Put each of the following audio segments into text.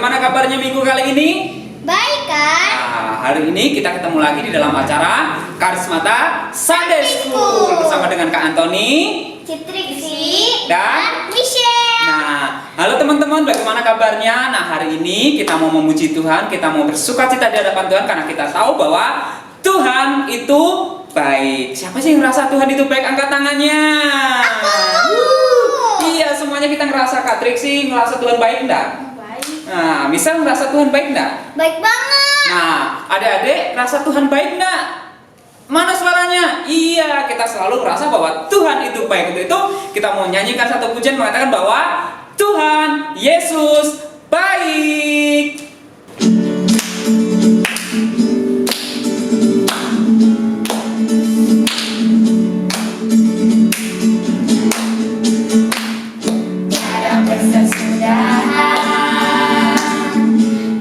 bagaimana kabarnya minggu kali ini? Baik kan? Nah, hari ini kita ketemu lagi di dalam acara Karismata Sunday School bersama dengan Kak Antoni, Citriksi, dan Michelle. Nah, halo teman-teman, bagaimana kabarnya? Nah, hari ini kita mau memuji Tuhan, kita mau bersukacita di hadapan Tuhan karena kita tahu bahwa Tuhan itu baik. Siapa sih yang ngerasa Tuhan itu baik? Angkat tangannya. Iya, semuanya kita ngerasa. Kak Triksi ngerasa Tuhan baik enggak? Baik. Nah, misal ngerasa Tuhan baik enggak? Baik banget. Nah, adik-adik rasa Tuhan baik enggak? Mana suaranya? Iya, kita selalu merasa bahwa Tuhan itu baik. Untuk itu kita mau nyanyikan satu pujian mengatakan bahwa Tuhan Yesus baik. Tiada bersesudahan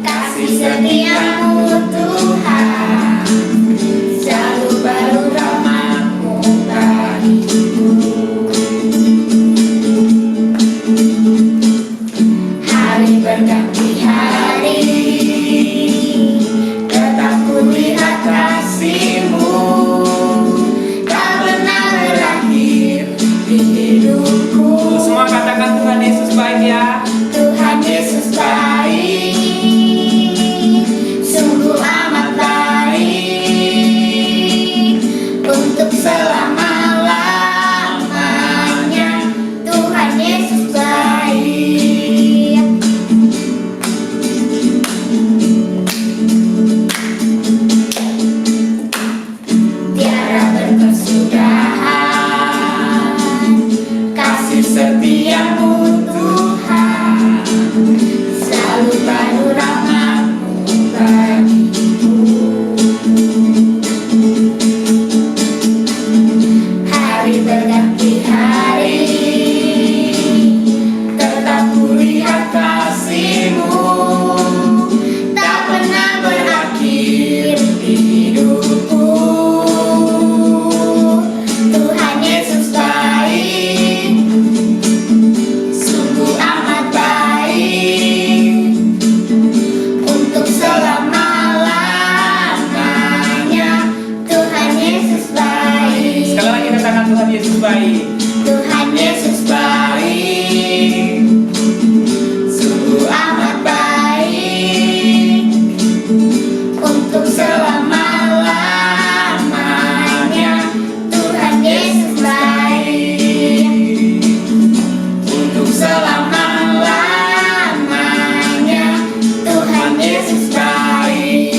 kasih setiamu Tuhan, selalu baru rahmat-Mu bagiku. Hari berganti hari, tetap ku lihat kasih-Mu, tak pernah berakhir di hidupku. Semua katakan Tuhan Yesus baik ya. Tuhan Yesus baik, sungguh amat baik, untuk selama-lamanya. Tuhan Yesus baik. Tiada berkesudahan kasih setiamu Tuhan, selalu baru rahmat-Mu bagiku. Hari berganti hari, tetap ku lihat kasih-Mu, tak pernah berakhir di hidupku. Tuhan Yesus baik, sungguh amat baik, untuk selama-lamanya. Tuhan Yesus baik. Sekali lagi katakan Tuhan Yesus baik. Tuhan Yesus baik, sungguh amat baik, untuk selama-lamanya. Tuhan Yesus baik, untuk selama-lamanya. Tuhan Yesus baik.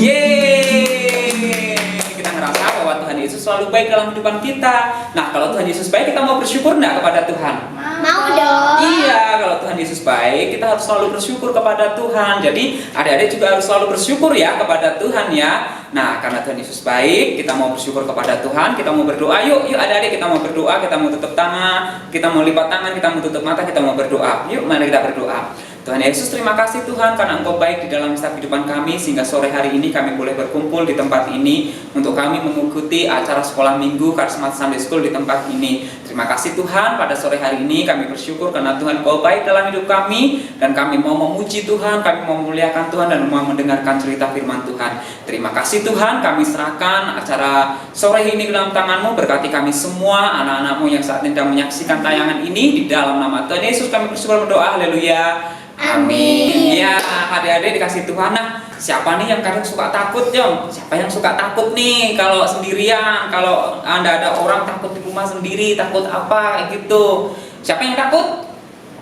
Yeay, kita ngerasa bahwa Tuhan Yesus selalu baik dalam kehidupan kita. Nah, kalau Tuhan Yesus baik, kita mau bersyukur enggak kepada Tuhan? Mau dong. Iya, kalau Tuhan Yesus baik, kita harus selalu bersyukur kepada Tuhan. Jadi, adik-adik juga harus selalu bersyukur ya kepada Tuhan ya. Nah, karena Tuhan Yesus baik, kita mau bersyukur kepada Tuhan, kita mau berdoa. Yuk adik-adik, kita mau berdoa, kita mau tutup tangan, kita mau lipat tangan, kita mau tutup mata, kita mau berdoa. Yuk, mari kita berdoa. Tuhan Yesus, terima kasih Tuhan karena Engkau baik di dalam setiap kehidupan kami, sehingga sore hari ini kami boleh berkumpul di tempat ini untuk kami mengikuti acara sekolah minggu Karismata Sunday School di tempat ini. Terima kasih Tuhan, pada sore hari ini kami bersyukur karena Tuhan Engkau baik dalam hidup kami, dan kami mau memuji Tuhan, kami mau memuliakan Tuhan, dan mau mendengarkan cerita firman Tuhan. Terima kasih Tuhan, kami serahkan acara sore ini ke dalam tangan-Mu. Berkati kami semua, anak-anak-Mu yang saat ini sedang menyaksikan tayangan ini. Di dalam nama Tuhan Yesus kami bersyukur berdoa, haleluya. Amin. Ya, adik-adik dikasih Tuhan. Nah, siapa nih yang kadang suka takut, Jom? Siapa yang suka takut nih kalau sendirian? Kalau Anda ada orang takut di rumah sendiri, takut apa gitu? Siapa yang takut?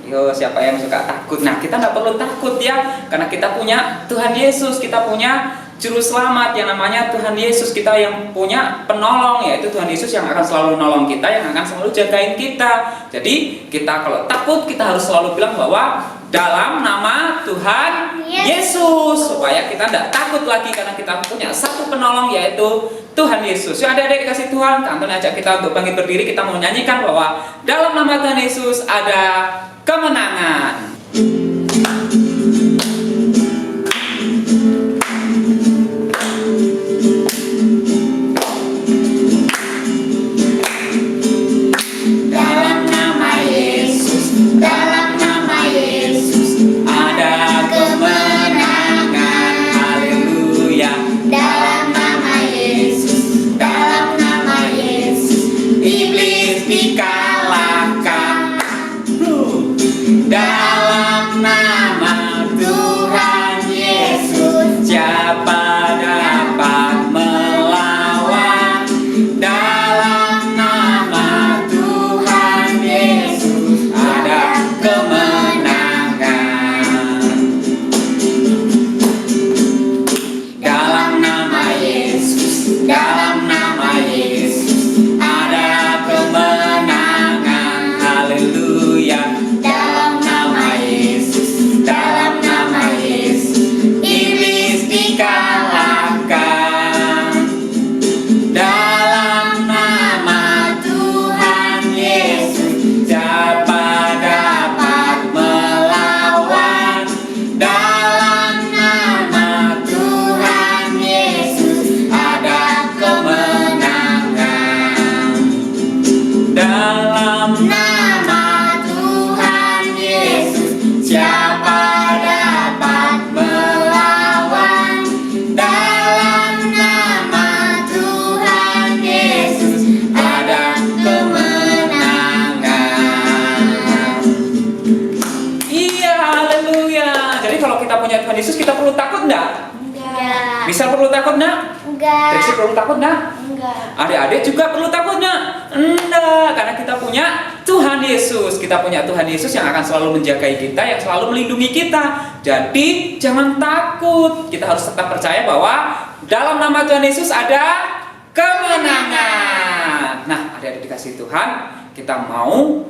Yo, siapa yang suka takut? Nah, kita nggak perlu takut ya, karena kita punya Tuhan Yesus, kita punya Juru Selamat yang namanya Tuhan Yesus. Kita yang punya penolong, yaitu Tuhan Yesus yang akan selalu nolong kita, yang akan selalu jagain kita. Jadi kita kalau takut, kita harus selalu bilang bahwa dalam nama Tuhan Yesus, supaya kita tidak takut lagi karena kita punya satu penolong, yaitu Tuhan Yesus. Ya, adik-adik dikasih Tuhan, Kanton ajak kita untuk bangkit berdiri. Kita mau nyanyikan bahwa dalam nama Tuhan Yesus ada kemenangan. Dalam nama Yesus, dalam nama Yesus Dalam nama Yesus ada kemenangan. Haleluya. Dalam nama Yesus, dalam nama Yesus, iblis dikalahkan. Dalam nama Tuhan Yesus, siapa dapat melawan? Dalam nama Tuhan Yesus ada kemenangan. Dalam nama Tuhan Yesus, siapa dapat melawan? Dalam nama Tuhan Yesus ada kemenangan. Iya, haleluya. Jadi kalau kita punya Tuhan Yesus, kita perlu takut enggak? Enggak. Bisa perlu takut enggak? Enggak. Triksi perlu takut enggak? Enggak. Adik-adik juga perlu takut enggak? Enggak, karena kita punya Tuhan Yesus. Kita punya Tuhan Yesus yang akan selalu menjagai kita, yang selalu melindungi kita. Jadi jangan takut. Kita harus tetap percaya bahwa dalam nama Tuhan Yesus ada kemenangan. Nah, adik-adik dikasih Tuhan, kita mau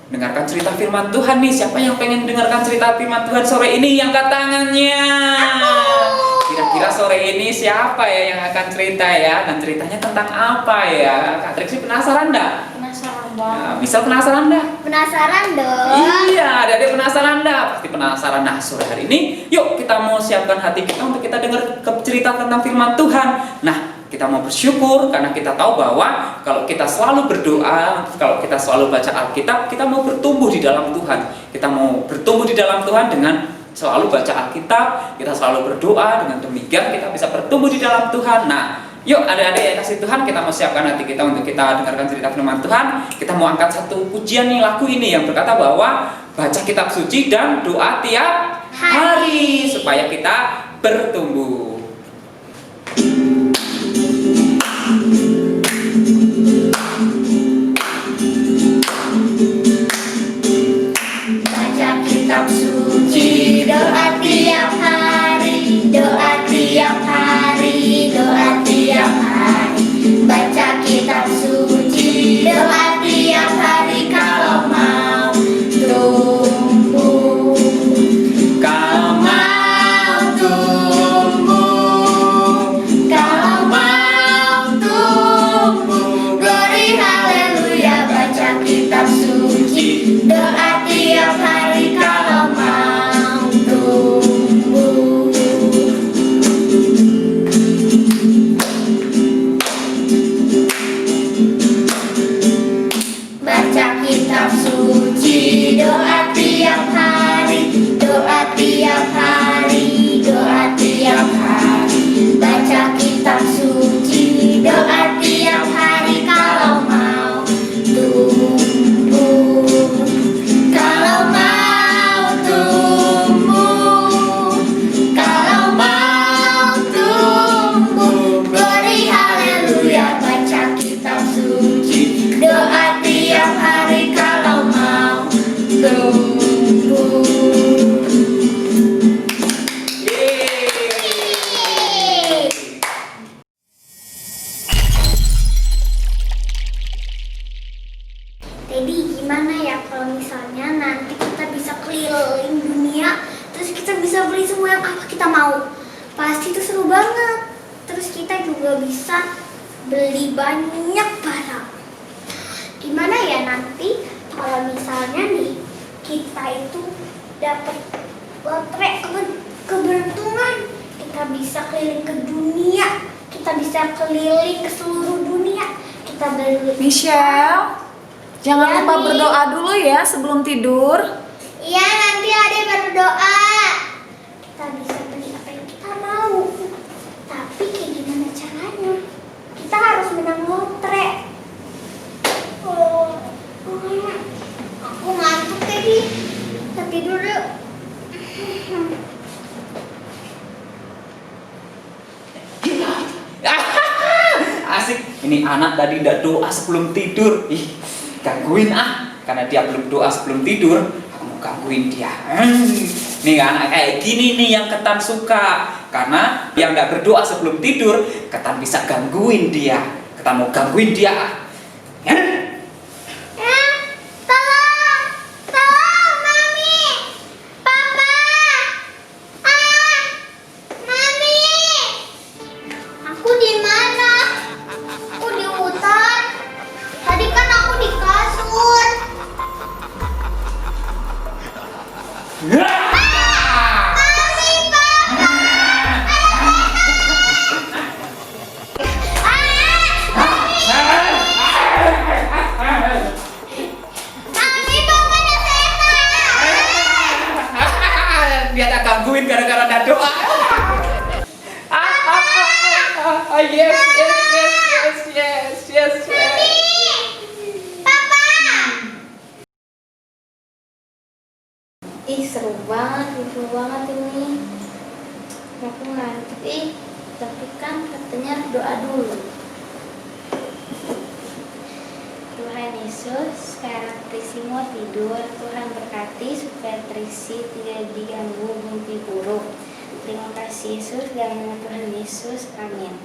dengarkan cerita firman Tuhan nih. Siapa yang pengen dengarkan cerita firman Tuhan sore ini? Yang angkat tangannya. Kira-kira sore ini siapa ya yang akan cerita ya? Dan ceritanya tentang apa ya? Kak Triksi penasaran enggak? Penasaran Nah, banget. misal penasaran enggak? Penasaran dong. Iya, adik-adik penasaran enggak? Pasti penasaran. Nah, sore hari ini yuk kita mau siapkan hati kita untuk kita dengar cerita tentang firman Tuhan. Nah, kita mau bersyukur karena kita tahu bahwa kalau kita selalu berdoa, kalau kita selalu baca Alkitab, kita mau bertumbuh di dalam Tuhan. Kita mau bertumbuh di dalam Tuhan dengan selalu baca Alkitab, kita selalu berdoa. Dengan demikian kita bisa bertumbuh di dalam Tuhan. Nah, yuk adik-adik yang kasih Tuhan, kita mau siapkan hati kita untuk kita dengarkan cerita firman Tuhan. Kita mau angkat satu pujian nih, lagu ini yang berkata bahwa baca kitab suci dan doa tiap hari supaya kita bertumbuh. Baca kitab suci, doa tiap hari, doa tiap hari, doa tiap hari. Baca kitab suci, doa tiap hari kalau mau tumbuh. Kalau mau tumbuh, Kalau mau tumbuh, glory haleluya. Baca kitab suci, doa tiap hari kalau mau tumbuh. Baca kitab suci, doa tiap hari, doa tiap hari, doa tiap hari. Baca kitab suci, doa tiap hari kalau mau tumbuh. Kalau mau tumbuh, kalau mau tumbuh, glory haleluya. Baca kitab suci, doa tiap hari kalau mau tumbuh. Jadi gimana ya kalau misalnya nanti kita bisa keliling dunia, terus kita bisa beli semua yang apa kita mau. Pasti itu seru banget. Terus kita juga bisa beli banyak barang. Gimana ya nanti kalau misalnya nih kita itu dapat lotre keberuntungan, kita bisa keliling ke dunia, kita bisa keliling ke seluruh dunia, kita beli. Michelle, jangan Ya, lupa Mi. berdoa dulu ya sebelum tidur. Iya, nanti Ade berdoa. Kita bisa beli apa yang kita mau. Tapi kayak gimana caranya? Kita harus menang lotre. Oh, aku ngantuk tadi. Kita tidur yuk. Asik. Ini anak tadi udah doa sebelum tidur. Ih, gangguin karena dia belum doa sebelum tidur. Aku mau gangguin dia. Nih anak kayak gini nih yang Ketan suka. Karena yang tidak berdoa sebelum tidur, Ketan bisa gangguin dia. Ketan mau gangguin dia. Ya? Tolong, Mami, Papa, Mami. Aku di mana? Aku di hutan. Tadi kan aku di kasur. Dia tak gangguin gara-gara ada doa. Yes, yes, yes, yes, yes, yes, yes. Ih, seru banget ini. Aku ngantuk, tapi kan katanya doa dulu. Tuhan Yesus, sekarang Trisi mau tidur. Tuhan berkati supaya Trisi tidak diganggu mimpi buruk. Terima kasih Yesus, dalam nama Tuhan Yesus, amin.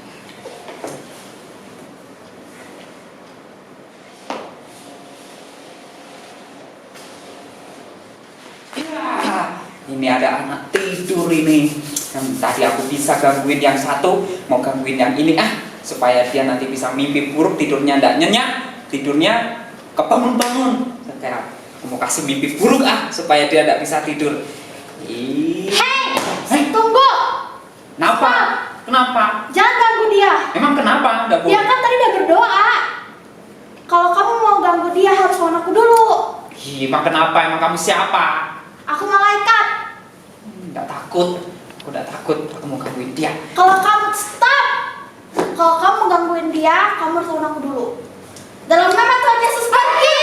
Ini ada anak tidur ini. Tadi aku bisa gangguin yang satu, mau gangguin yang ini supaya dia nanti bisa mimpi buruk, tidurnya ndak nyenyak, tidurnya kebangun-bangun. Kayak aku mau kasih mimpi buruk supaya dia ndak bisa tidur. Hei, tunggu. Kenapa? Kenapa? Jangan ganggu dia. Emang kenapa? Nggak boleh. Dia kan tadi udah berdoa. Kalau kamu mau ganggu dia harus lawan aku dulu. Emang kenapa? Emang kamu siapa? Aku malaikat. Nggak takut. Aku nggak takut. Aku mau gangguin dia. Kalau kamu stop. Kalau kamu gangguin dia, kamu harus lawan aku dulu. Dalam nama Tuhan Yesus pergi.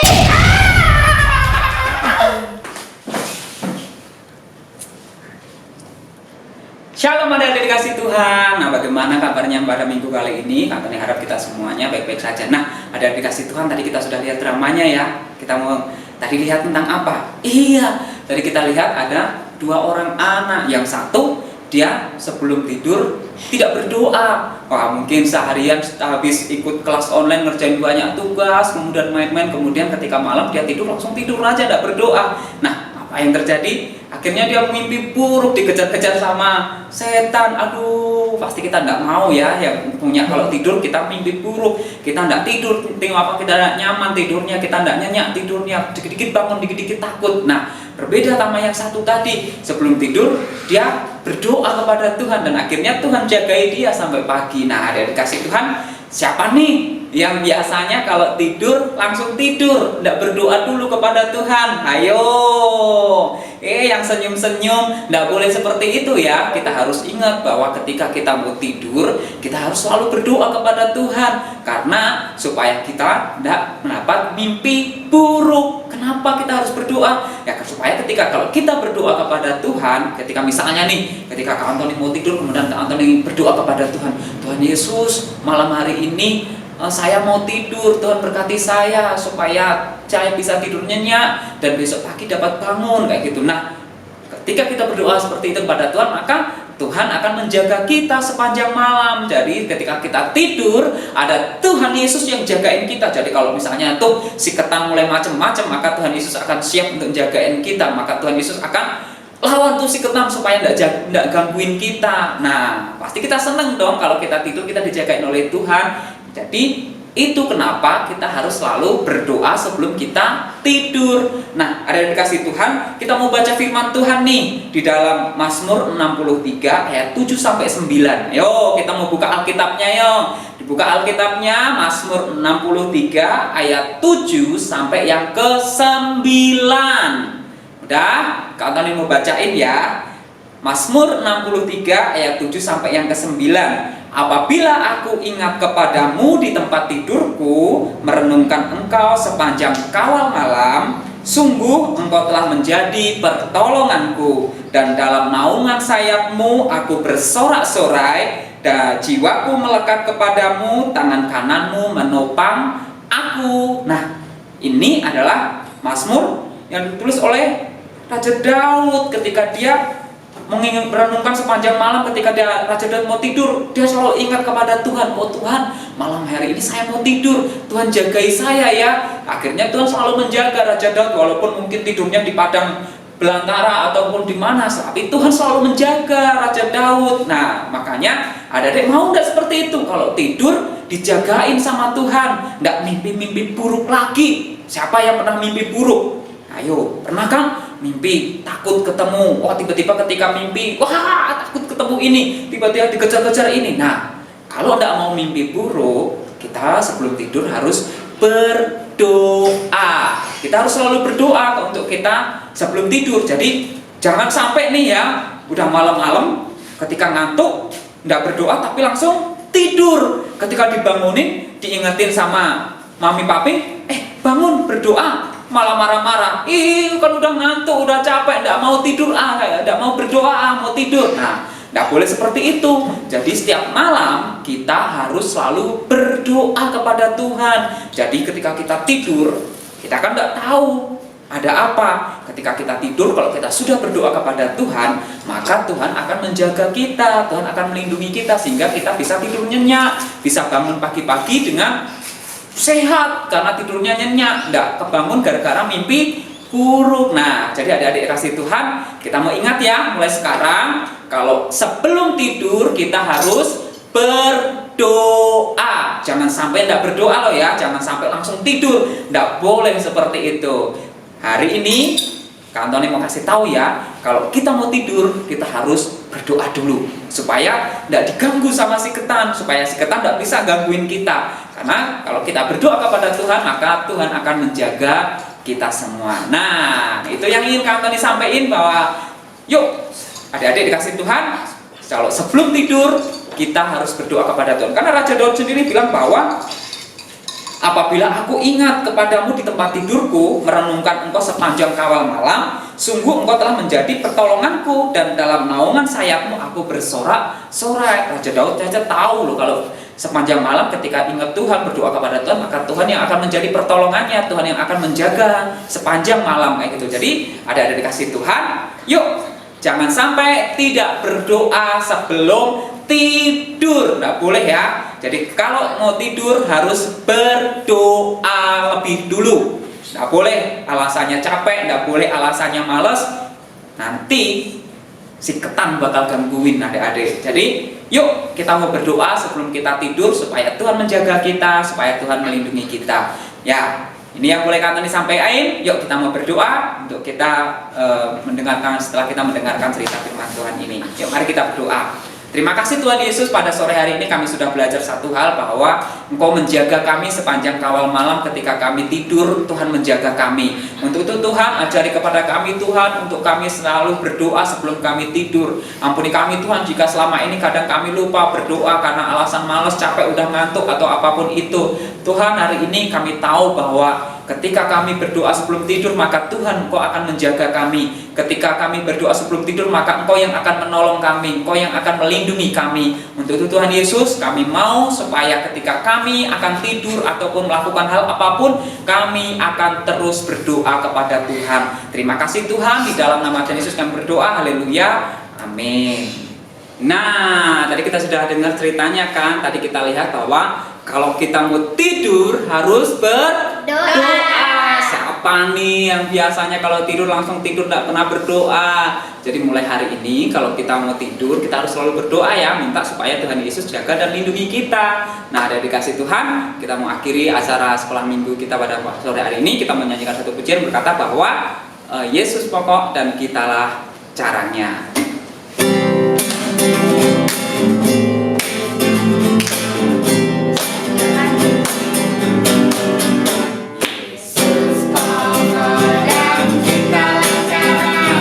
Shalom adik-adik dikasih Tuhan. Nah, bagaimana kabarnya pada minggu kali ini? Kami harap kita semuanya baik-baik saja. Nah, adik-adik dikasih Tuhan, tadi kita sudah lihat dramanya ya. Kita mau tadi lihat tentang apa? Iya, tadi kita lihat ada dua orang anak. Yang satu, dia sebelum tidur tidak berdoa. Wah, mungkin seharian habis ikut kelas online ngerjain banyak tugas, kemudian main-main, kemudian ketika malam dia tidur langsung tidur aja, tidak berdoa. Nah, apa yang terjadi? Akhirnya dia mimpi buruk, dikejar-kejar sama setan. Aduh, pasti kita tidak mau ya yang punya kalau tidur kita mimpi buruk. Kita tidak tidur, tengok apa kita tidak nyaman tidurnya, kita tidak nyenyak tidurnya, dikit-dikit bangun, dikit-dikit takut. Nah, berbeda sama yang satu tadi. Sebelum tidur dia berdoa kepada Tuhan dan akhirnya Tuhan jagai dia sampai pagi. Nah, ada dikasih Tuhan, siapa nih yang biasanya kalau tidur langsung tidur, tidak berdoa dulu kepada Tuhan? Ayo, yang senyum-senyum, tidak boleh seperti itu ya. Kita harus ingat bahwa ketika kita mau tidur, kita harus selalu berdoa kepada Tuhan, karena supaya kita tidak mendapat mimpi buruk. Kenapa kita harus berdoa? Ya supaya ketika kalau kita berdoa kepada Tuhan, ketika misalnya nih, ketika Kak Antoni mau tidur, kemudian Kak Antoni berdoa kepada Tuhan, Tuhan Yesus, malam hari ini saya mau tidur, Tuhan berkati saya supaya saya bisa tidur nyenyak dan besok pagi dapat bangun, kayak gitu. Nah, ketika kita berdoa seperti itu kepada Tuhan, maka Tuhan akan menjaga kita sepanjang malam. Jadi ketika kita tidur, ada Tuhan Yesus yang jagain kita. Jadi kalau misalnya tuh si Ketan mulai macam-macam, maka Tuhan Yesus akan siap untuk jagain kita. Maka Tuhan Yesus akan lawan tuh si Ketan supaya tidak gangguin kita. Nah, pasti kita seneng dong kalau kita tidur kita dijagain oleh Tuhan. Jadi itu kenapa kita harus selalu berdoa sebelum kita tidur. Nah, ada yang dikasih Tuhan, kita mau baca firman Tuhan nih di dalam Mazmur 63 ayat 7 sampai 9. Yo, kita mau buka Alkitabnya yo. Dibuka Alkitabnya Mazmur 63 ayat 7 sampai yang ke-9. Udah? Kak Antoni mau bacain ya. Mazmur 63 ayat 7 sampai yang ke-9. Apabila aku ingat kepadamu di tempat tidurku, merenungkan engkau sepanjang kawal malam, sungguh engkau telah menjadi pertolonganku, dan dalam naungan sayapmu aku bersorak-sorai, dan jiwaku melekat kepadamu, tangan kananmu menopang aku. Nah, ini adalah Mazmur yang ditulis oleh Raja Daud ketika dia merenungkan sepanjang malam ketika Raja Daud mau tidur, dia selalu ingat kepada Tuhan. Oh Tuhan, malam hari ini saya mau tidur, Tuhan jagai saya ya. Akhirnya Tuhan selalu menjaga Raja Daud, walaupun mungkin tidurnya di padang belantara ataupun di mana, tapi Tuhan selalu menjaga Raja Daud. Nah, makanya adik-adik mau nggak seperti itu? Kalau tidur dijagain sama Tuhan, nggak mimpi-mimpi buruk lagi. Siapa yang pernah mimpi buruk? Ayo, pernah kan mimpi takut ketemu? Oh, tiba-tiba ketika mimpi, wah takut ketemu ini, tiba-tiba dikejar-kejar ini. Nah, kalau nggak mau mimpi buruk, kita sebelum tidur harus berdoa. Kita harus selalu berdoa untuk kita sebelum tidur. Jadi jangan sampai nih ya, udah malam-malam ketika ngantuk nggak berdoa tapi langsung tidur. Ketika dibangunin, diingetin sama mami papi, bangun berdoa, malah marah-marah. Ih, kan udah ngantuk, udah capek, nggak mau tidur, nggak mau berdoa, mau tidur. Nah, nggak boleh seperti itu. Jadi setiap malam kita harus selalu berdoa kepada Tuhan. Jadi ketika kita tidur, kita kan nggak tahu ada apa. Ketika kita tidur, kalau kita sudah berdoa kepada Tuhan, maka Tuhan akan menjaga kita, Tuhan akan melindungi kita, sehingga kita bisa tidur nyenyak, bisa bangun pagi-pagi dengan sehat karena tidurnya nyenyak, nggak kebangun gara-gara mimpi buruk. Nah, jadi adik-adik kasih Tuhan, kita mau ingat ya, mulai sekarang kalau sebelum tidur kita harus berdoa. Jangan sampai nggak berdoa loh ya, jangan sampai langsung tidur, nggak boleh seperti itu. Hari ini Kak Antoni mau kasih tahu ya, kalau kita mau tidur kita harus berdoa dulu supaya tidak diganggu sama si ketan, supaya si ketan tidak bisa gangguin kita. Karena kalau kita berdoa kepada Tuhan, maka Tuhan akan menjaga kita semua. Nah, itu yang ingin Kak Antoni sampaikan, bahwa yuk adik-adik dikasih Tuhan, kalau sebelum tidur kita harus berdoa kepada Tuhan. Karena Raja Daud sendiri bilang bahwa apabila aku ingat kepadamu di tempat tidurku, merenungkan engkau sepanjang kawal malam, sungguh engkau telah menjadi pertolonganku, dan dalam naungan sayapmu aku bersorak-sorai. Raja Daud saja tahu loh, kalau sepanjang malam ketika ingat Tuhan, berdoa kepada Tuhan, maka Tuhan yang akan menjadi pertolongannya, Tuhan yang akan menjaga sepanjang malam, kayak gitu. Jadi ada dikasih Tuhan, yuk jangan sampai tidak berdoa sebelum tidur, nggak boleh ya. Jadi kalau mau tidur harus berdoa lebih dulu. Nggak boleh alasannya capek, nggak boleh alasannya males. Nanti si ketan bakal gangguin adik-adik. Jadi yuk kita mau berdoa sebelum kita tidur supaya Tuhan menjaga kita, supaya Tuhan melindungi kita. Ya, ini yang boleh Kak Antoni sampaikan. Yuk kita mau berdoa untuk kita mendengarkan, setelah kita mendengarkan cerita firman Tuhan ini. Yuk mari kita berdoa. Terima kasih Tuhan Yesus, pada sore hari ini kami sudah belajar satu hal, bahwa Engkau menjaga kami sepanjang kawal malam. Ketika kami tidur, Tuhan menjaga kami. Untuk itu Tuhan, ajari kepada kami Tuhan, untuk kami selalu berdoa sebelum kami tidur. Ampuni kami Tuhan jika selama ini kadang kami lupa berdoa karena alasan malas, capek, udah ngantuk, atau apapun itu. Tuhan, hari ini kami tahu bahwa ketika kami berdoa sebelum tidur, maka Tuhan Engkau akan menjaga kami. Ketika kami berdoa sebelum tidur, maka Engkau yang akan menolong kami, Engkau yang akan melindungi kami. Untuk itu Tuhan Yesus, kami mau supaya ketika kami akan tidur ataupun melakukan hal apapun, kami akan terus berdoa kepada Tuhan. Terima kasih Tuhan, di dalam nama Tuhan Yesus kami berdoa, haleluya, amin. Nah, tadi kita sudah dengar ceritanya kan. Tadi kita lihat bahwa kalau kita mau tidur harus berdoa. Siapa nih yang biasanya kalau tidur langsung tidur, tidak pernah berdoa? Jadi mulai hari ini kalau kita mau tidur, kita harus selalu berdoa ya, minta supaya Tuhan Yesus jaga dan lindungi kita. Nah, dari dikasih Tuhan, kita mau akhiri acara sekolah minggu kita pada sore hari ini. Kita menyanyikan satu pujian berkata bahwa Yesus pokok dan kitalah caranya. Yesus pokok dan kita caranya.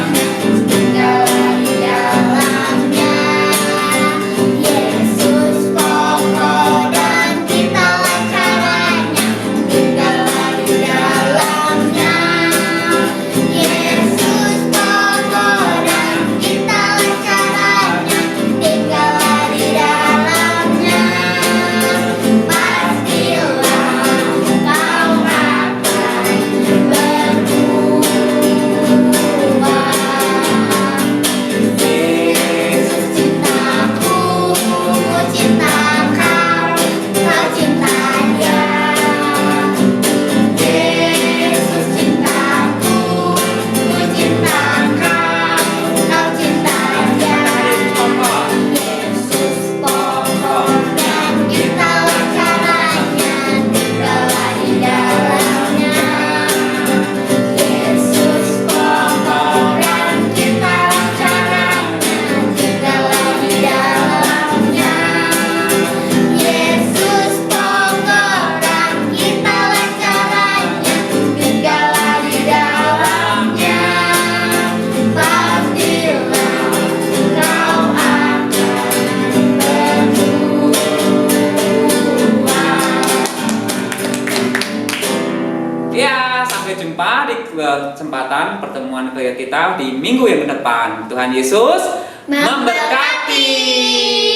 kesempatan pertemuan kita di minggu yang ke depan. Tuhan Yesus memberkati.